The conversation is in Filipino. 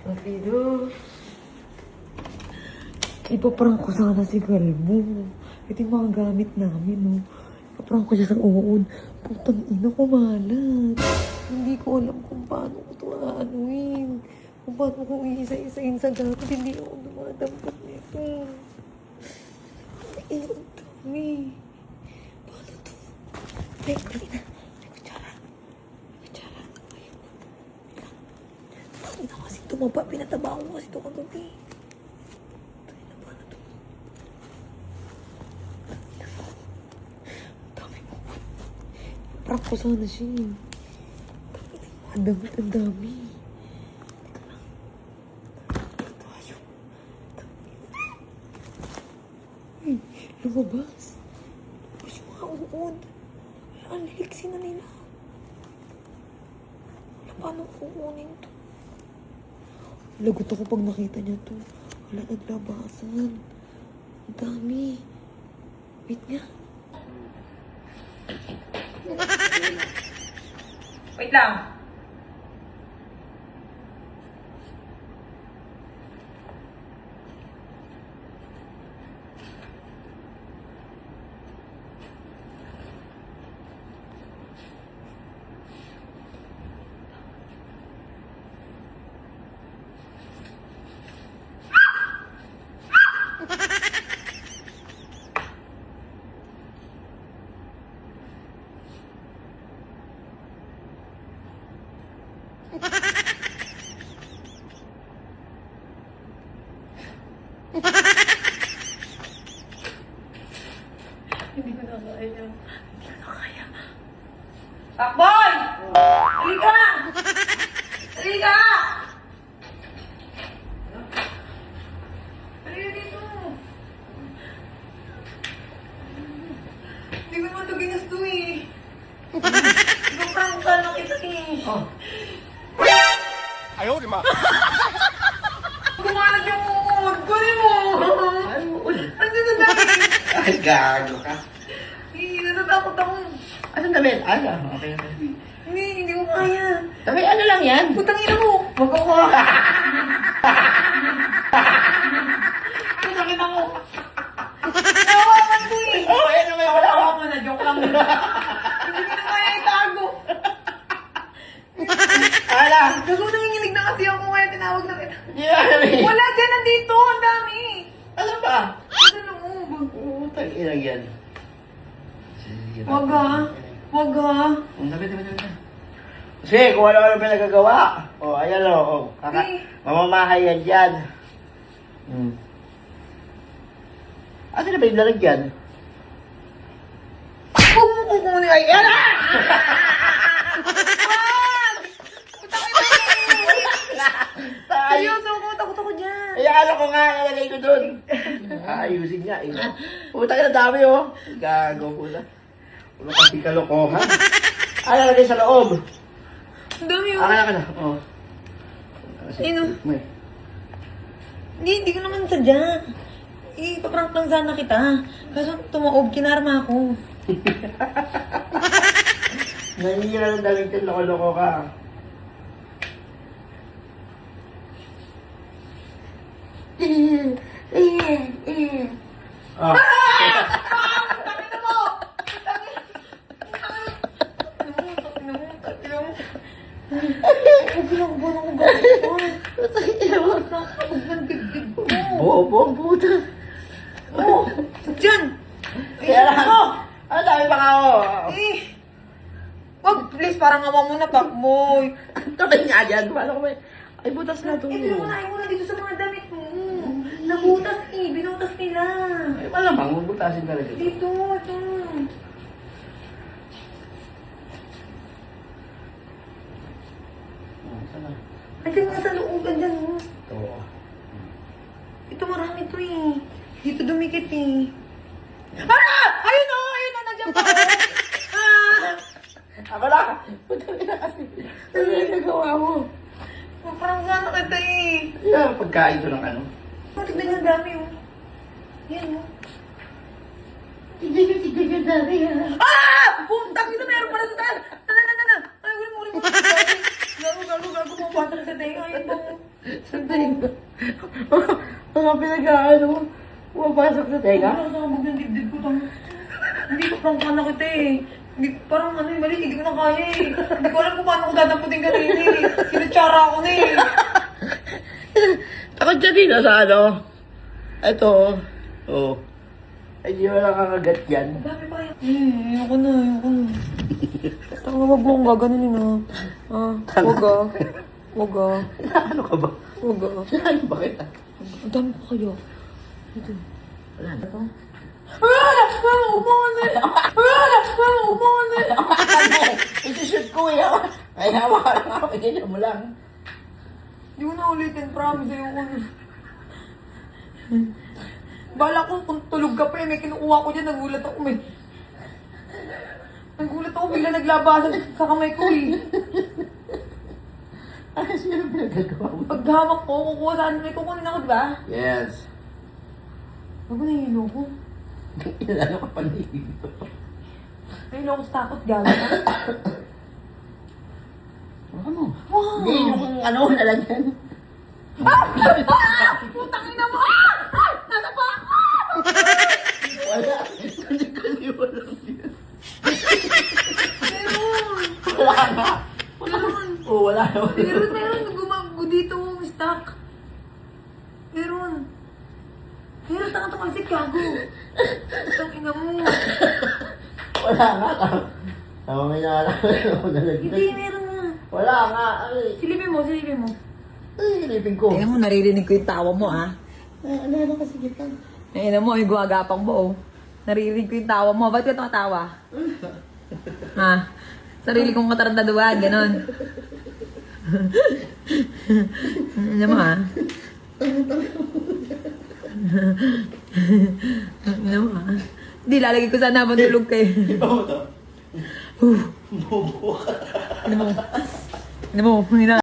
Rapido. Ipaprank ko sana si Galbo. Ito yung mga gamit namin, no. Ipaprank ko siya sa uod. Putang ina ko, malat. Hindi ko alam kung paano ko ito aanuin. Kung paano ko iisa-isain sa gamit. Hindi ako dumadampat nito. Ay, ang dami. Paano to? Ay, dali na. May kutsara. Ayun. Ina kasi tumaba. Pinataba ko kasi ito kagabi. Prank ko sana siya eh. Ang damit, ang dami. Teka lang. Ito, ayun. Uy, lumabas. Lumabas yung mga uod. Wala, ang liliksi na nila. Wala, paano kukunin to? Lagot ako pag nakita niya to. Wala, naglabasan. Ang dami. Wait nga. Wait lang. Hindi ko na kaya. Hindi ko na kaya. Takboy! Halika! Halika! Halika dito. Hindi ko naman ito ginusto eh. Ipaprank sana kita eh. Oh. Ayaw, di ma. Kumalat yung uod. Kunin mo. Ay, uod. Andiyan na dami. Ay, gago ka. Natatakot ako. Anong damit? Ano? Okay. Hindi ko kaya. Tapi ano lang yan? Putang ina mo. Magkukuha ka. Putang ina mo. Nawawan ko eh. Oh, yan naman yung wala. Nawawan na. Joke lang yun. Hindi ko na kaya itago. Ala. Gago nanginginig na kasi ako kaya tinawag na kita. Yeah, Wala dyan, nandito. Ang dami. Ano ba? Sa loob. Utang ina yan. Wag ha. Wag ha. Dapat. Kasi kung ano-ano pinagagawa. O, ayan o. Mamamahay yan dyan. Asa na ba yung lalagyan? Huwag mo kukunin. Ay, yan ha! Seryoso ako. Takot ako dyan. Eh, ano ko nga, nalagay ko dun. Ayusin nga, eh. Puta ka na dami, oh. Gago po na. Ano kasi kalokohan? Ah, nalagay sa loob. Ang dami yun. Aka na. Oh. Ino? May. Hindi ko naman sadya. Ipaprank lang sana kita. Kaso tumaob, kinarma ako. Nangyayari ng daling din, loko-loko ka. Oh. Takina mo! Huwag lang ba nang gawin? Huwag ng dibdib ko. Bobo ang puta. Oh! Diyan! Kaya lang. Ano dami pa ka, oh. Eh! Wag, please, parang awa mo na, Pakboy. Tapos nga dyan. Paano ko may... Ay, butas na to. Inuunahin mo na dito sa mga damit mo. Nabutas eh, binutas nila. Ay, malamang. Bubutasin talaga. Dito, ito. Oh, sana. Andiyan nga sa loob, andyan mo. Ito. Ito marami to eh. Dito dumikit eh. Ah! Ayun o! Ayun na! Nandiyan pa! Ah! Ako na! Puta na kasi. Ano yung nagawa mo? Parang sana kita eh. Yeah, pagkain ko ng ano. Oh, tignan niyo, ang dami oh. Yan oh. Tignan yung dami ah. Ah! Puntang ito, meron pala sa taas! Ay, ulit mo. Gago. gago mo pasok sa tenga. Ayun bang... Mga pinag-ano, pumapasok sa tenga. Ano sa kabog ng dibdib ko tang... Hindi ko prangka na kita eh. Hindi, parang ano yung mali, hindi ko na kaya eh. Hindi ko alam kung paano ko dadamputin kanina eh. Kinutsara ako na eh. Takot siya dito sa ano. Ito, oh. Ay, di mo lang kakagat yan. Dami pa kaya. Ayoko na. Tanga, wag mo akong gaganunin ah. Wag ah. Wag ah. Ano ka ba? Wag ah. Ano ba kita? Ang dami pa kayo. Ito. Wala na. Isi-shoot ko eh. Ay, hawa ka lang ako. Ganyan mo lang. Hindi ko na ulitin, promise. Ayoko na. Bala ko kung tulog ka pa eh. May kinukuha ko dyan. Nagulat ako bigla naglabasan sa kamay ko eh. Ano sino pinagagawa mo? Paghawak ko, kukuha sa may kukunin ako, diba? Yes. Bago nahihilo ko. Ano ka pa nahihilo? Nahihilo ako sa takot, gano'n. Ano? Wow! Hindi, yung ano, nalagyan. Putang ina mo! Nasa pa ako! Wala. Hindi wala. Meron! Wala nga. Meron! Oo, wala na. Meron! Gumago dito, stuck. Meron! Tanga-tanga si Kago. Putang ina mo. Wala nga. Tama may nalagyan ako nalagyan. Hindi, meron nga. Wala nga. Ay, Silipin mo. silipin ko. Tingnan mo, naririnig ko yung tawa mo, ah. Ano kasi kita? Ayun mo, yung guwagapang mo, oh. Naririnig ko yung tawa mo. Ba't ka tumatawa? Ha? Sarili kong matarantaduhan, ganon. Ano mo, ah? Ano mo, ah? Hindi, lalagay ko sana habang tulog kayo. Iba mo to? Bobo ka. Ano mo?